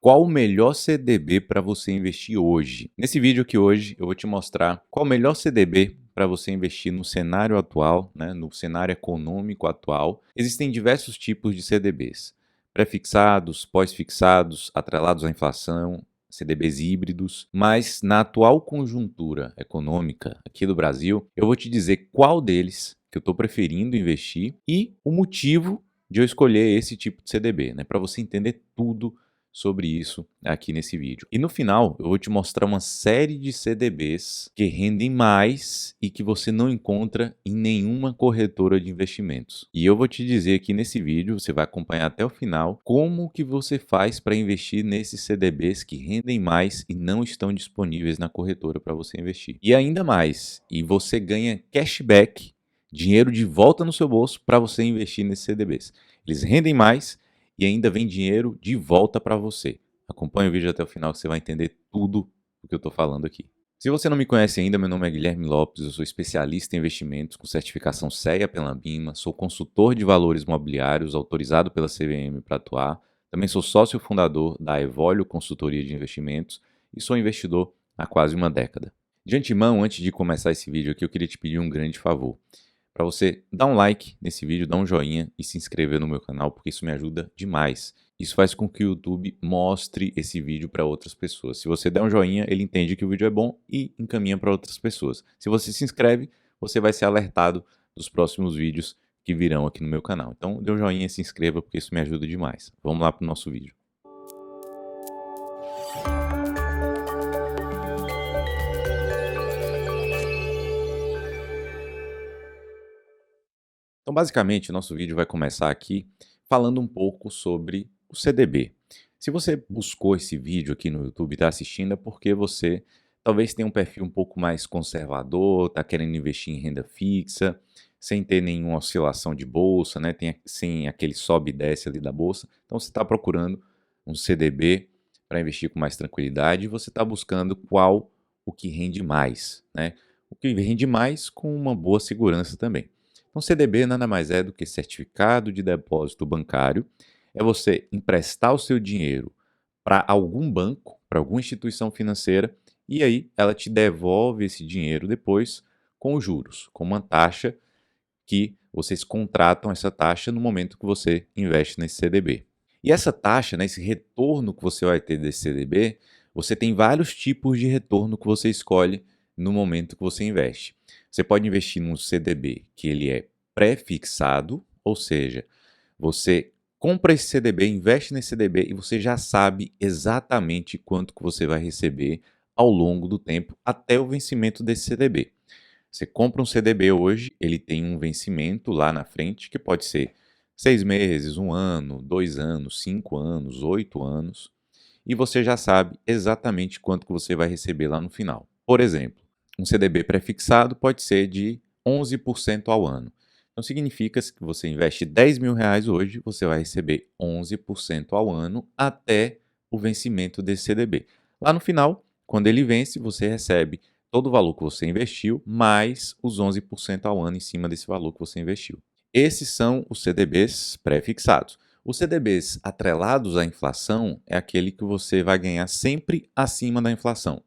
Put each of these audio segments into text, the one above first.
Qual o melhor CDB para você investir hoje? Nesse vídeo aqui hoje eu vou te mostrar qual o melhor CDB para você investir no cenário atual, né, no cenário econômico atual. Existem diversos tipos de CDBs, pré-fixados, pós-fixados, atrelados à inflação, CDBs híbridos, mas na atual conjuntura econômica aqui do Brasil, eu vou te dizer qual deles que eu estou preferindo investir e o motivo de eu escolher esse tipo de CDB, né, para você entender tudo sobre isso aqui nesse vídeo. E no final eu vou te mostrar uma série de CDBs que rendem mais e que você não encontra em nenhuma corretora de investimentos. E eu vou te dizer aqui nesse vídeo, você vai acompanhar até o final, como que você faz para investir nesses CDBs que rendem mais e não estão disponíveis na corretora para você investir. E ainda mais, e você ganha cashback, dinheiro de volta no seu bolso para você investir nesses CDBs. Eles rendem mais e ainda vem dinheiro de volta para você. Acompanhe o vídeo até o final que você vai entender tudo o que eu estou falando aqui. Se você não me conhece ainda, meu nome é Guilherme Lopes, eu sou especialista em investimentos com certificação CEA pela Ambima, sou consultor de valores imobiliários autorizado pela CVM para atuar, também sou sócio fundador da Evolio Consultoria de Investimentos e sou investidor há quase uma década. De antemão, antes de começar esse vídeo aqui, eu queria te pedir um grande favor para você dar um like nesse vídeo, dar um joinha e se inscrever no meu canal, porque isso me ajuda demais. Isso faz com que o YouTube mostre esse vídeo para outras pessoas. Se você der um joinha, ele entende que o vídeo é bom e encaminha para outras pessoas. Se você se inscreve, você vai ser alertado dos próximos vídeos que virão aqui no meu canal. Então, dê um joinha e se inscreva, porque isso me ajuda demais. Vamos lá para o nosso vídeo. Então, basicamente, o nosso vídeo vai começar aqui falando um pouco sobre o CDB. Se você buscou esse vídeo aqui no YouTube e está assistindo, é porque você talvez tenha um perfil um pouco mais conservador, está querendo investir em renda fixa, sem ter nenhuma oscilação de bolsa, né? Sem aquele sobe e desce ali da bolsa. Então, você está procurando um CDB para investir com mais tranquilidade e você está buscando qual o que rende mais, né? O que rende mais com uma boa segurança também. Então, CDB nada mais é do que certificado de depósito bancário. É você emprestar o seu dinheiro para algum banco, para alguma instituição financeira, e aí ela te devolve esse dinheiro depois com juros, com uma taxa que vocês contratam essa taxa no momento que você investe nesse CDB. E essa taxa, né, esse retorno que você vai ter desse CDB, você tem vários tipos de retorno que você escolhe no momento que você investe. Você pode investir num CDB que ele é pré-fixado, ou seja, você compra esse CDB, investe nesse CDB e você já sabe exatamente quanto que você vai receber ao longo do tempo até o vencimento desse CDB. Você compra um CDB hoje, ele tem um vencimento lá na frente, que pode ser 6 meses, 1 ano, 2 anos, 5 anos, 8 anos, e você já sabe exatamente quanto que você vai receber lá no final. Por exemplo, um CDB pré-fixado pode ser de 11% ao ano. Então significa que você investe R$ 10.000 hoje, você vai receber 11% ao ano até o vencimento desse CDB. Lá no final, quando ele vence, você recebe todo o valor que você investiu, mais os 11% ao ano em cima desse valor que você investiu. Esses são os CDBs pré-fixados. Os CDBs atrelados à inflação é aquele que você vai ganhar sempre acima da inflação.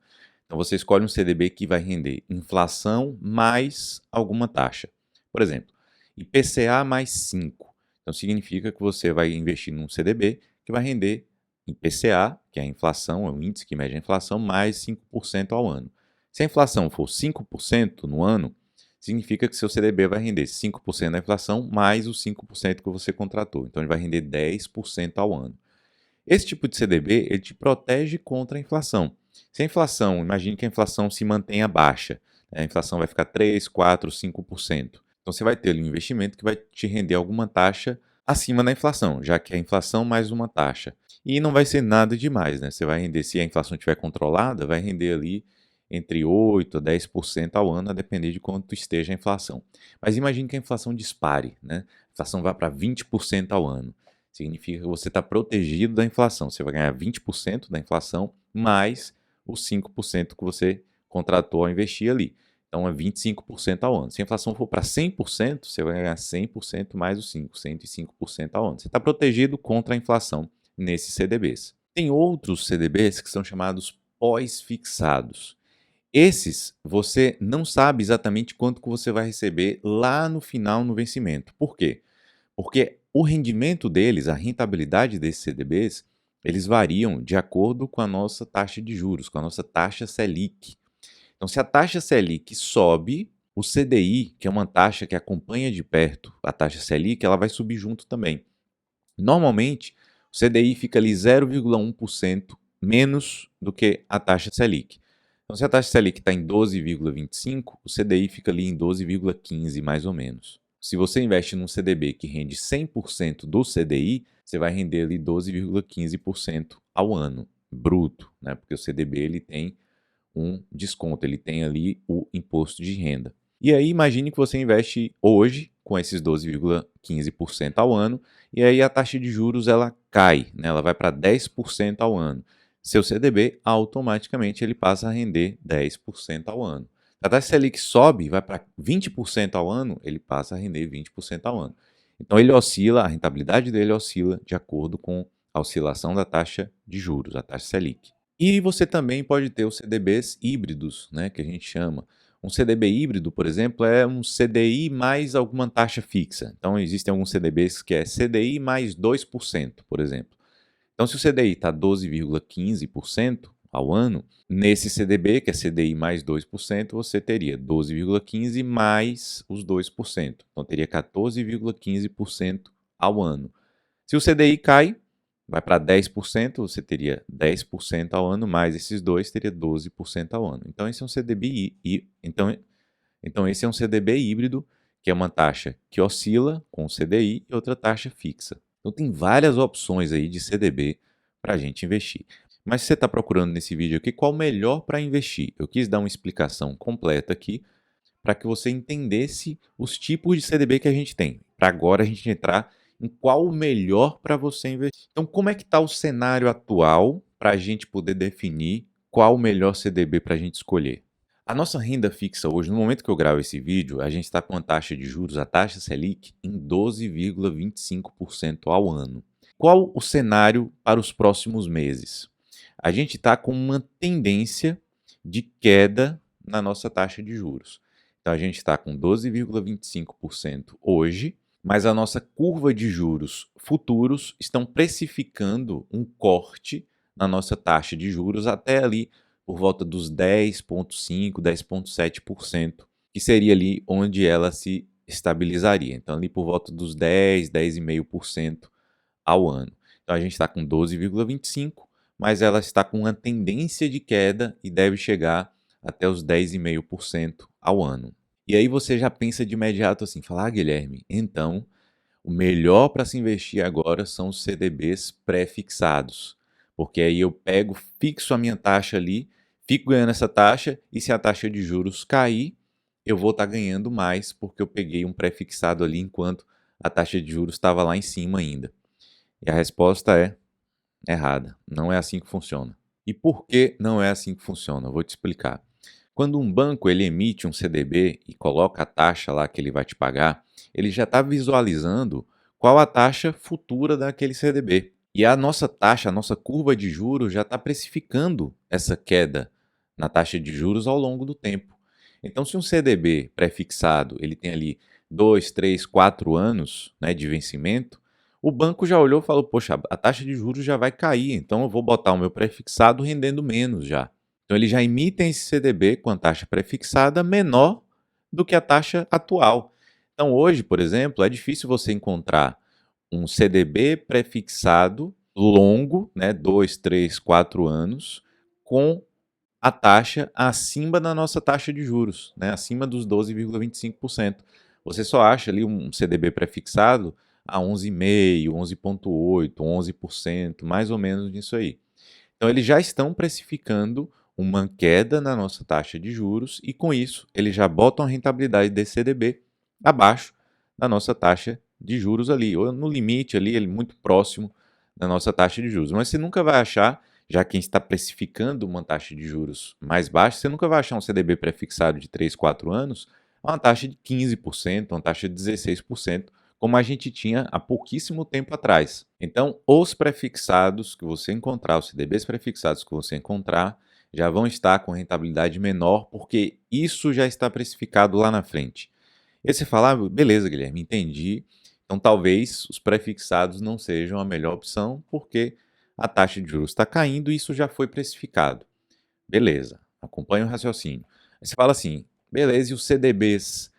Então você escolhe um CDB que vai render inflação mais alguma taxa. Por exemplo, IPCA mais 5. Então significa que você vai investir num CDB que vai render IPCA, que é a inflação, é o índice que mede a inflação, mais 5% ao ano. Se a inflação for 5% no ano, significa que seu CDB vai render 5% da inflação mais os 5% que você contratou. Então ele vai render 10% ao ano. Esse tipo de CDB ele te protege contra a inflação. Se a inflação, imagine que a inflação se mantenha baixa, a inflação vai ficar 3, 4, 5%. Então você vai ter ali um investimento que vai te render alguma taxa acima da inflação, já que é a inflação mais uma taxa. E não vai ser nada demais, né? Você vai render, se a inflação estiver controlada, vai render ali entre 8% a 10% ao ano, a depender de quanto esteja a inflação. Mas imagine que a inflação dispare, né? A inflação vá para 20% ao ano. Significa que você está protegido da inflação. Você vai ganhar 20% da inflação mais os 5% que você contratou ao investir ali. Então é 25% ao ano. Se a inflação for para 100%, você vai ganhar 100% mais os 5%, 105% ao ano. Você está protegido contra a inflação nesses CDBs. Tem outros CDBs que são chamados pós-fixados. Esses, você não sabe exatamente quanto que você vai receber lá no final, no vencimento. Por quê? Porque o rendimento deles, a rentabilidade desses CDBs, eles variam de acordo com a nossa taxa de juros, com a nossa taxa Selic. Então, se a taxa Selic sobe, o CDI, que é uma taxa que acompanha de perto a taxa Selic, ela vai subir junto também. Normalmente, o CDI fica ali 0,1% menos do que a taxa Selic. Então, se a taxa Selic está em 12,25, o CDI fica ali em 12,15 mais ou menos. Se você investe num CDB que rende 100% do CDI, você vai render ali 12,15% ao ano, bruto, né? Porque o CDB ele tem um desconto, ele tem ali o imposto de renda. E aí imagine que você investe hoje com esses 12,15% ao ano, e aí a taxa de juros ela cai, né? Ela vai para 10% ao ano. Seu CDB automaticamente ele passa a render 10% ao ano. A taxa Selic sobe, vai para 20% ao ano, ele passa a render 20% ao ano. Então ele oscila, a rentabilidade dele oscila de acordo com a oscilação da taxa de juros, a taxa Selic. E você também pode ter os CDBs híbridos, né, que a gente chama. Um CDB híbrido, por exemplo, é um CDI mais alguma taxa fixa. Então, existem alguns CDBs que é CDI mais 2%, por exemplo. Então, se o CDI está 12,15% ao ano, nesse CDB, que é CDI mais 2%, você teria 12,15% mais os 2%. Então, teria 14,15% ao ano. Se o CDI cai, vai para 10%, você teria 10% ao ano, mais esses dois teria 12% ao ano. Então esse é um CDB então esse é um CDB híbrido, que é uma taxa que oscila com o CDI e outra taxa fixa. Então tem várias opções aí de CDB para a gente investir. Mas se você está procurando nesse vídeo aqui qual o melhor para investir, eu quis dar uma explicação completa aqui para que você entendesse os tipos de CDB que a gente tem. Para agora a gente entrar em qual o melhor para você investir. Então, como é que está o cenário atual para a gente poder definir qual o melhor CDB para a gente escolher? A nossa renda fixa hoje, no momento que eu gravo esse vídeo, a gente está com a taxa de juros, a taxa Selic, em 12,25% ao ano. Qual o cenário para os próximos meses? A gente está com uma tendência de queda na nossa taxa de juros. Então, a gente está com 12,25% hoje, mas a nossa curva de juros futuros estão precificando um corte na nossa taxa de juros até ali por volta dos 10,5%, 10,7%, que seria ali onde ela se estabilizaria. Então, ali por volta dos 10, 10,5% ao ano. Então, a gente está com 12,25%, mas ela está com uma tendência de queda e deve chegar até os 10,5% ao ano. E aí você já pensa de imediato assim, fala, Guilherme, então o melhor para se investir agora são os CDBs pré-fixados, porque aí eu pego, fixo a minha taxa ali, fico ganhando essa taxa e se a taxa de juros cair, eu vou estar ganhando mais porque eu peguei um pré-fixado ali enquanto a taxa de juros estava lá em cima ainda. E a resposta é errada, não é assim que funciona. E por que não é assim que funciona? Eu vou te explicar. Quando um banco ele emite um CDB e coloca a taxa lá que ele vai te pagar, ele já está visualizando qual a taxa futura daquele CDB. E a nossa taxa, a nossa curva de juros já está precificando essa queda na taxa de juros ao longo do tempo. Então, se um CDB pré-fixado ele tem ali 2, 3, 4 anos, né, de vencimento, o banco já olhou e falou: poxa, a taxa de juros já vai cair, então eu vou botar o meu pré-fixado rendendo menos já. Então, eles já emitem esse CDB com a taxa pré-fixada menor do que a taxa atual. Então, hoje, por exemplo, é difícil você encontrar um CDB pré-fixado longo, né, 2, 3, 4 anos, com a taxa acima da nossa taxa de juros, né, acima dos 12,25%. Você só acha ali um CDB pré-fixado a 11,5%, 11,8%, 11%, mais ou menos nisso aí. Então, eles já estão precificando uma queda na nossa taxa de juros e, com isso, eles já botam a rentabilidade desse CDB abaixo da nossa taxa de juros ali, ou no limite ali, ele muito próximo da nossa taxa de juros. Mas você nunca vai achar, já quem está precificando uma taxa de juros mais baixa, você nunca vai achar um CDB prefixado de 3, 4 anos a uma taxa de 15%, uma taxa de 16%, como a gente tinha há pouquíssimo tempo atrás. Então, os prefixados que você encontrar, os CDBs prefixados que você encontrar, já vão estar com rentabilidade menor, porque isso já está precificado lá na frente. E aí você fala, ah, beleza, Guilherme, entendi. Então, talvez os prefixados não sejam a melhor opção, porque a taxa de juros está caindo e isso já foi precificado. Beleza, acompanha o raciocínio. Aí você fala assim, beleza, e os CDBs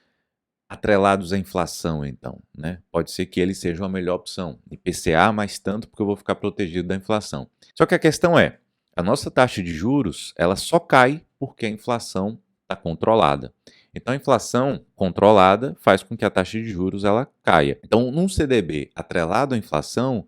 atrelados à inflação, então, né? Pode ser que eles sejam a melhor opção. IPCA mais tanto, porque eu vou ficar protegido da inflação. Só que a questão é, a nossa taxa de juros, ela só cai porque a inflação está controlada. Então, a inflação controlada faz com que a taxa de juros ela caia. Então, num CDB atrelado à inflação,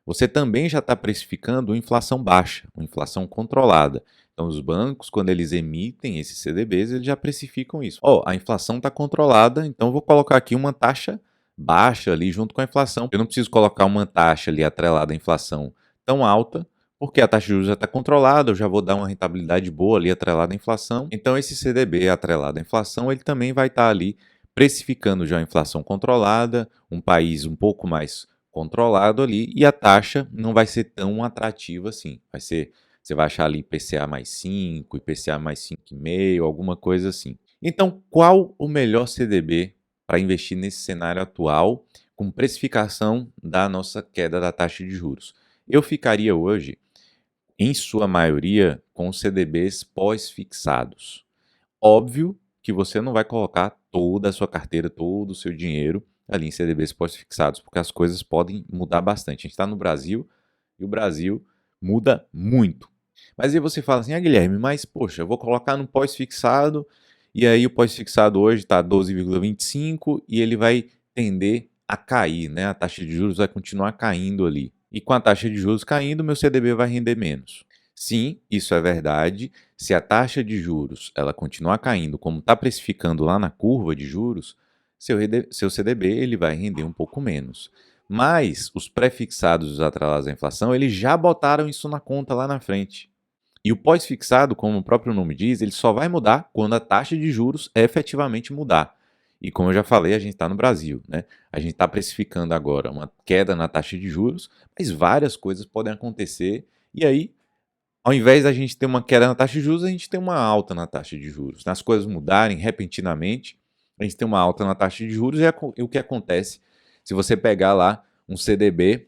você também já está precificando uma inflação baixa, uma inflação controlada. Então, os bancos, quando eles emitem esses CDBs, eles já precificam isso. Ó, a inflação está controlada, então eu vou colocar aqui uma taxa baixa ali junto com a inflação. Eu não preciso colocar uma taxa ali atrelada à inflação tão alta, porque a taxa de juros já está controlada, eu já vou dar uma rentabilidade boa ali atrelada à inflação. Então, esse CDB atrelado à inflação, ele também vai estar ali precificando já a inflação controlada, um país um pouco mais controlado ali, e a taxa não vai ser tão atrativa assim. Vai ser, você vai achar ali IPCA mais 5, IPCA mais 5,5, alguma coisa assim. Então, qual o melhor CDB para investir nesse cenário atual, com precificação da nossa queda da taxa de juros? Eu ficaria hoje, em sua maioria, com os CDBs pós-fixados. Óbvio que você não vai colocar toda a sua carteira, todo o seu dinheiro ali em CDBs pós-fixados, porque as coisas podem mudar bastante. A gente está no Brasil e o Brasil muda muito. Mas aí você fala assim, ah, Guilherme, mas poxa, eu vou colocar no pós-fixado e aí o pós-fixado hoje está 12,25 e ele vai tender a cair, né? A taxa de juros vai continuar caindo ali. E com a taxa de juros caindo, meu CDB vai render menos. Sim, isso é verdade. Se a taxa de juros ela continuar caindo, como está precificando lá na curva de juros, seu CDB ele vai render um pouco menos. Mas os pré-fixados dos atrelados à inflação, eles já botaram isso na conta lá na frente. E o pós-fixado, como o próprio nome diz, ele só vai mudar quando a taxa de juros efetivamente mudar. E como eu já falei, a gente está no Brasil, né? A gente está precificando agora uma queda na taxa de juros, mas várias coisas podem acontecer. E aí, ao invés da gente ter uma queda na taxa de juros, a gente tem uma alta na taxa de juros. As coisas mudarem repentinamente, a gente tem uma alta na taxa de juros e o que acontece se você pegar lá um CDB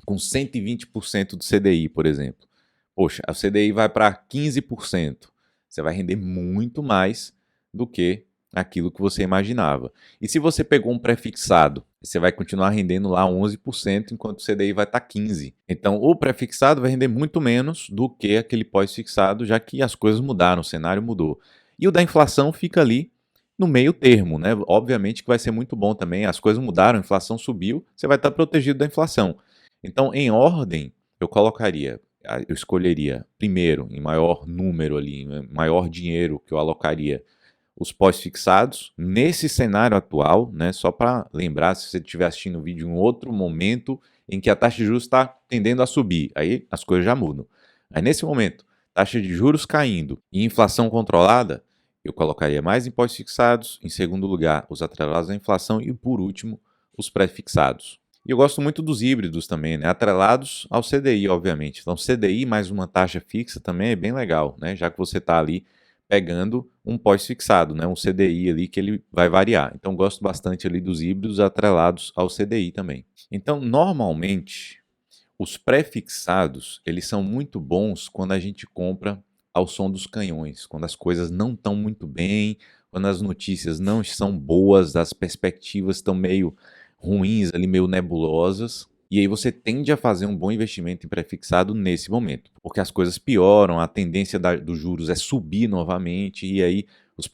com 120% do CDI, por exemplo. Poxa, o CDI vai para 15%. Você vai render muito mais do que aquilo que você imaginava. E se você pegou um pré-fixado, você vai continuar rendendo lá 11%, enquanto o CDI vai estar 15%. Então, o pré-fixado vai render muito menos do que aquele pós-fixado, já que as coisas mudaram, o cenário mudou. E o da inflação fica ali no meio termo, né? Obviamente que vai ser muito bom também, as coisas mudaram, a inflação subiu, você vai estar protegido da inflação. Então, em ordem, eu escolheria primeiro, em maior número ali, em maior dinheiro que eu alocaria, os pós-fixados. Nesse cenário atual, né, só para lembrar, se você estiver assistindo o vídeo em outro momento em que a taxa de juros está tendendo a subir, aí as coisas já mudam. Aí nesse momento, taxa de juros caindo e inflação controlada, eu colocaria mais em pós-fixados, em segundo lugar, os atrelados à inflação e, por último, os pré-fixados. E eu gosto muito dos híbridos também, né? Atrelados ao CDI, obviamente. Então, CDI mais uma taxa fixa também é bem legal, né? Já que você está ali pegando um pós-fixado, né? Um CDI ali que ele vai variar. Então, gosto bastante ali dos híbridos atrelados ao CDI também. Então, normalmente, os pré-fixados, eles são muito bons quando a gente compra ao som dos canhões, quando as coisas não estão muito bem, quando as notícias não são boas, as perspectivas estão meio ruins ali, meio nebulosas. E aí você tende a fazer um bom investimento em pré-fixado nesse momento, porque as coisas pioram, a tendência dos juros é subir novamente, e aí os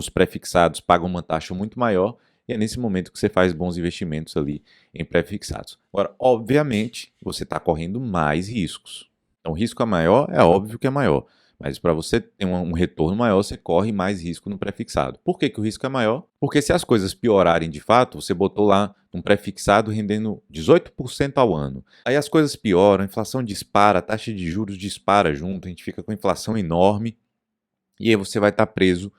pré-fixados pagam uma taxa muito maior, e é nesse momento que você faz bons investimentos ali em pré-fixados. Agora, obviamente, você está correndo mais riscos. Então, o risco é maior, é óbvio que é maior. Mas para você ter um retorno maior, você corre mais risco no pré-fixado. Por que que o risco é maior? Porque se as coisas piorarem de fato, você botou lá um pré-fixado rendendo 18% ao ano. Aí as coisas pioram, a inflação dispara, a taxa de juros dispara junto, a gente fica com inflação enorme, e aí você vai estar preso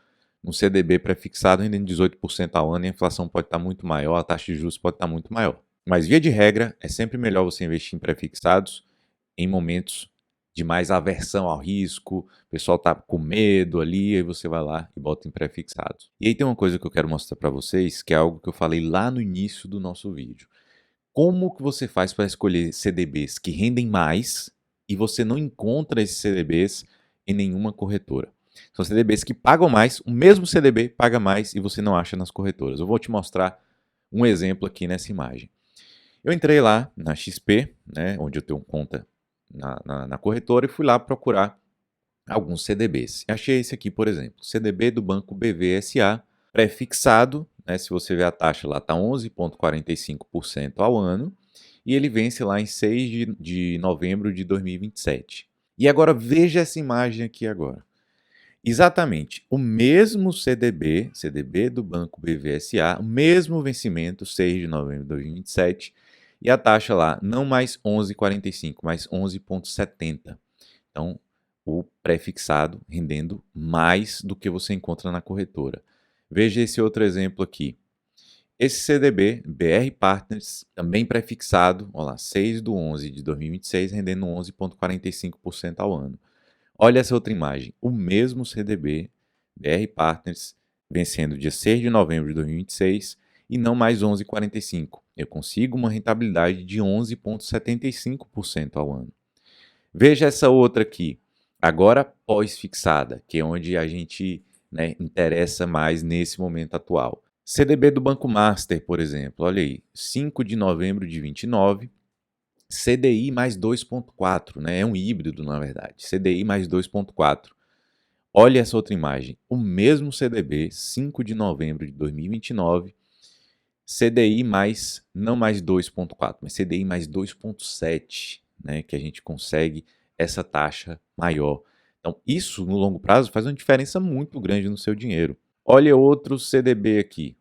um CDB pré-fixado rendendo 18% ao ano e a inflação pode estar muito maior, a taxa de juros pode estar muito maior. Mas, via de regra, é sempre melhor você investir em pré-fixados em momentos de mais aversão ao risco, o pessoal tá com medo ali, aí você vai lá e bota em pré-fixados. E aí tem uma coisa que eu quero mostrar para vocês, que é algo que eu falei lá no início do nosso vídeo. Como que você faz para escolher CDBs que rendem mais e você não encontra esses CDBs em nenhuma corretora? São CDBs que pagam mais, o mesmo CDB paga mais e você não acha nas corretoras. Eu vou te mostrar um exemplo aqui nessa imagem. Eu entrei lá na XP, né, onde eu tenho conta na corretora, e fui lá procurar alguns CDBs. Achei esse aqui, por exemplo, CDB do Banco BVSA, pré-fixado, né, se você ver a taxa lá está 11,45% ao ano, e ele vence lá em 6 de novembro de 2027. E agora veja essa imagem aqui agora. Exatamente, o mesmo CDB do Banco BVSA, o mesmo vencimento, 6 de novembro de 2027, e a taxa lá, não mais 11,45, mas 11,70. Então, o pré-fixado rendendo mais do que você encontra na corretora. Veja esse outro exemplo aqui. Esse CDB, BR Partners, também pré-fixado, olha lá, 6 de 11 de 2026, rendendo 11,45% ao ano. Olha essa outra imagem, o mesmo CDB, BR Partners, vencendo dia 6 de novembro de 2026 e não mais 11,45. Eu consigo uma rentabilidade de 11,75% ao ano. Veja essa outra aqui, agora pós-fixada, que é onde a gente, né, interessa mais nesse momento atual. CDB do Banco Master, por exemplo, olha aí, 5 de novembro de 29, CDI mais 2,4, né? É um híbrido, na verdade. CDI mais 2,4. Olha essa outra imagem. O mesmo CDB, 5 de novembro de 2029, CDI mais, não mais 2,4, mas CDI mais 2,7, né? Que a gente consegue essa taxa maior. Então, isso no longo prazo faz uma diferença muito grande no seu dinheiro. Olha outro CDB aqui.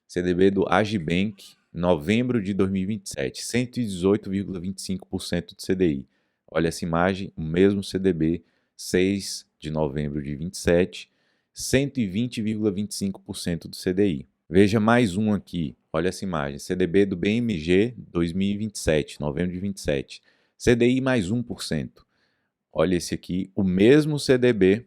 CDB do Agibank, novembro de 2027, 118,25% de CDI. Olha essa imagem, o mesmo CDB, 6 de novembro de 27, 120,25% do CDI. Veja mais um aqui, olha essa imagem, CDB do BMG 2027, novembro de 27, CDI mais 1%. Olha esse aqui, o mesmo CDB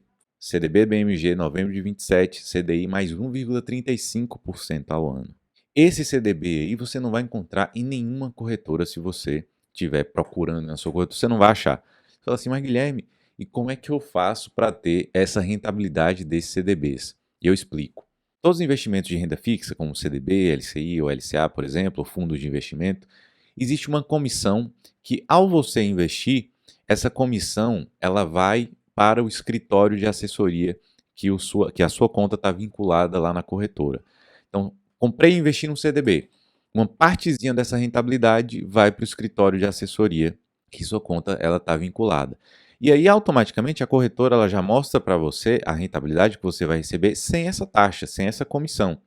BMG, novembro de 27, CDI mais 1,35% ao ano. Esse CDB aí você não vai encontrar em nenhuma corretora se você estiver procurando na sua corretora, você não vai achar. Você fala assim, mas Guilherme, e como é que eu faço para ter essa rentabilidade desses CDBs? E eu explico. Todos os investimentos de renda fixa, como CDB, LCI ou LCA, por exemplo, ou fundos de investimento, existe uma comissão que, ao você investir, essa comissão ela vai para o escritório de assessoria que a sua conta está vinculada lá na corretora. Então, comprei e investi no CDB. Uma partezinha dessa rentabilidade vai para o escritório de assessoria que sua conta está vinculada. E aí, automaticamente, a corretora ela já mostra para você a rentabilidade que você vai receber sem essa taxa, sem essa comissão.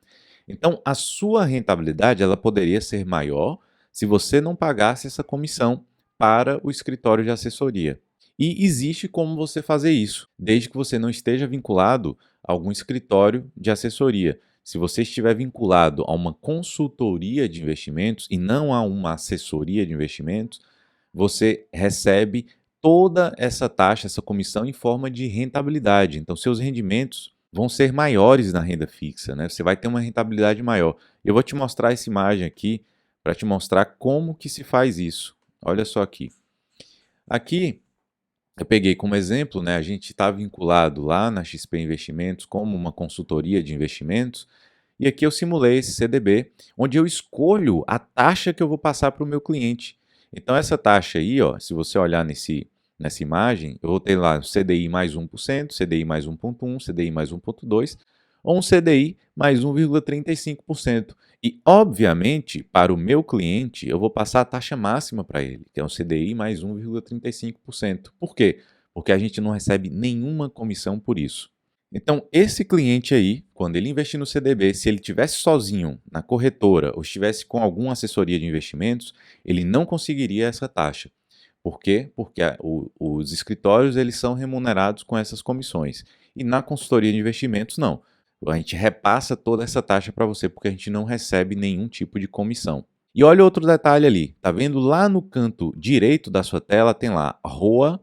Então, a sua rentabilidade ela poderia ser maior se você não pagasse essa comissão para o escritório de assessoria. E existe como você fazer isso, desde que você não esteja vinculado a algum escritório de assessoria. Se você estiver vinculado a uma consultoria de investimentos e não a uma assessoria de investimentos, você recebe toda essa taxa, essa comissão em forma de rentabilidade. Então, seus rendimentos vão ser maiores na renda fixa, né? Você vai ter uma rentabilidade maior. Eu vou te mostrar essa imagem aqui para te mostrar como que se faz isso. Olha só aqui. Aqui eu peguei como exemplo, né, a gente está vinculado lá na XP Investimentos como uma consultoria de investimentos, e aqui eu simulei esse CDB, onde eu escolho a taxa que eu vou passar para o meu cliente. Então essa taxa aí, ó, se você olhar nessa imagem, eu vou ter lá CDI mais 1%, CDI mais 1,1%, CDI mais 1,2%, ou um CDI mais 1,35%. E, obviamente, para o meu cliente, eu vou passar a taxa máxima para ele, que é um CDI mais 1,35%. Por quê? Porque a gente não recebe nenhuma comissão por isso. Então, esse cliente aí, quando ele investir no CDB, se ele estivesse sozinho na corretora ou estivesse com alguma assessoria de investimentos, ele não conseguiria essa taxa. Por quê? Porque os escritórios eles são remunerados com essas comissões. E na consultoria de investimentos, não. A gente repassa toda essa taxa para você, porque a gente não recebe nenhum tipo de comissão. E olha outro detalhe ali, tá vendo lá no canto direito da sua tela, tem lá ROA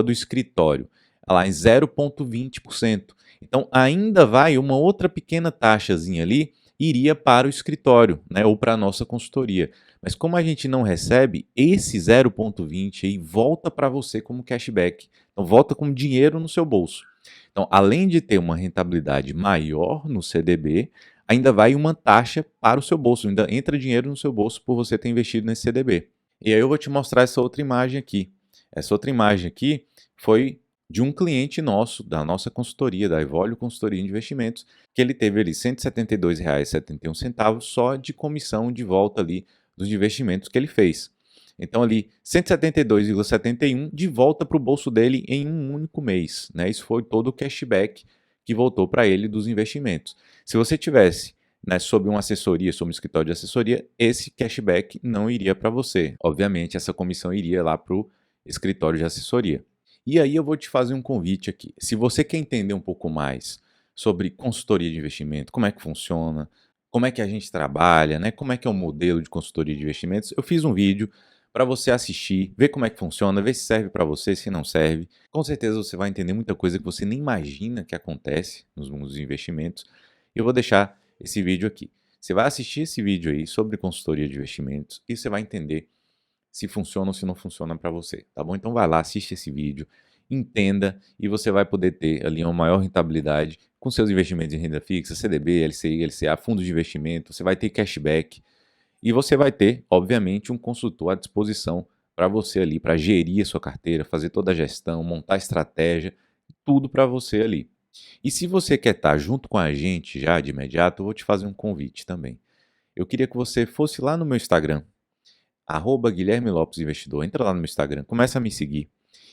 do escritório, lá em 0,20%. Então ainda vai uma outra pequena taxazinha ali, iria para o escritório, né, ou para a nossa consultoria. Mas como a gente não recebe, esse 0,20 aí volta para você como cashback. Então volta como dinheiro no seu bolso. Então, além de ter uma rentabilidade maior no CDB, ainda vai uma taxa para o seu bolso, ainda entra dinheiro no seu bolso por você ter investido nesse CDB. E aí eu vou te mostrar essa outra imagem aqui. Essa outra imagem aqui foi de um cliente nosso, da nossa consultoria, da Evolio Consultoria de Investimentos, que ele teve ali R$ 172,71 só de comissão de volta ali dos investimentos que ele fez. Então ali, R$ 172,71 de volta para o bolso dele em um único mês, né? Isso foi todo o cashback que voltou para ele dos investimentos. Se você tivesse, né, sob uma assessoria, sob um escritório de assessoria, esse cashback não iria para você. Obviamente, essa comissão iria lá para o escritório de assessoria. E aí eu vou te fazer um convite aqui. Se você quer entender um pouco mais sobre consultoria de investimento, como é que funciona, como é que a gente trabalha, né? Como é que é o modelo de consultoria de investimentos, eu fiz um vídeo para você assistir, ver como é que funciona, ver se serve para você, se não serve. Com certeza você vai entender muita coisa que você nem imagina que acontece nos mundos dos investimentos. E eu vou deixar esse vídeo aqui. Você vai assistir esse vídeo aí sobre consultoria de investimentos e você vai entender se funciona ou se não funciona para você, tá bom? Então vai lá, assiste esse vídeo, entenda e você vai poder ter ali uma maior rentabilidade com seus investimentos em renda fixa, CDB, LCI, LCA, fundos de investimento, você vai ter cashback e você vai ter, obviamente, um consultor à disposição para você ali, para gerir a sua carteira, fazer toda a gestão, montar estratégia, tudo para você ali. E se você quer estar junto com a gente já de imediato, eu vou te fazer um convite também. Eu queria que você fosse lá no meu Instagram, Guilherme Lopes Investidor. Entra lá no meu Instagram, começa a me seguir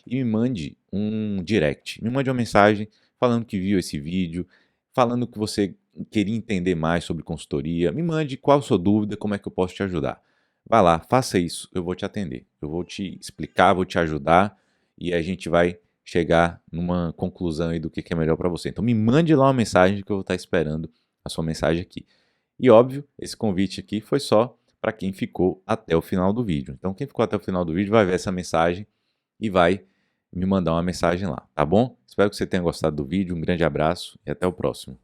e me mande um direct. Me mande uma mensagem falando que viu esse vídeo, falando que você queria entender mais sobre consultoria. Me mande qual a sua dúvida, como é que eu posso te ajudar. Vai lá, faça isso, eu vou te atender. Eu vou te explicar, vou te ajudar e a gente vai chegar numa conclusão aí do que é melhor para você. Então me mande lá uma mensagem que eu vou estar esperando a sua mensagem aqui. E óbvio, esse convite aqui foi só para quem ficou até o final do vídeo. Então, quem ficou até o final do vídeo vai ver essa mensagem e vai me mandar uma mensagem lá, tá bom? Espero que você tenha gostado do vídeo, um grande abraço e até o próximo.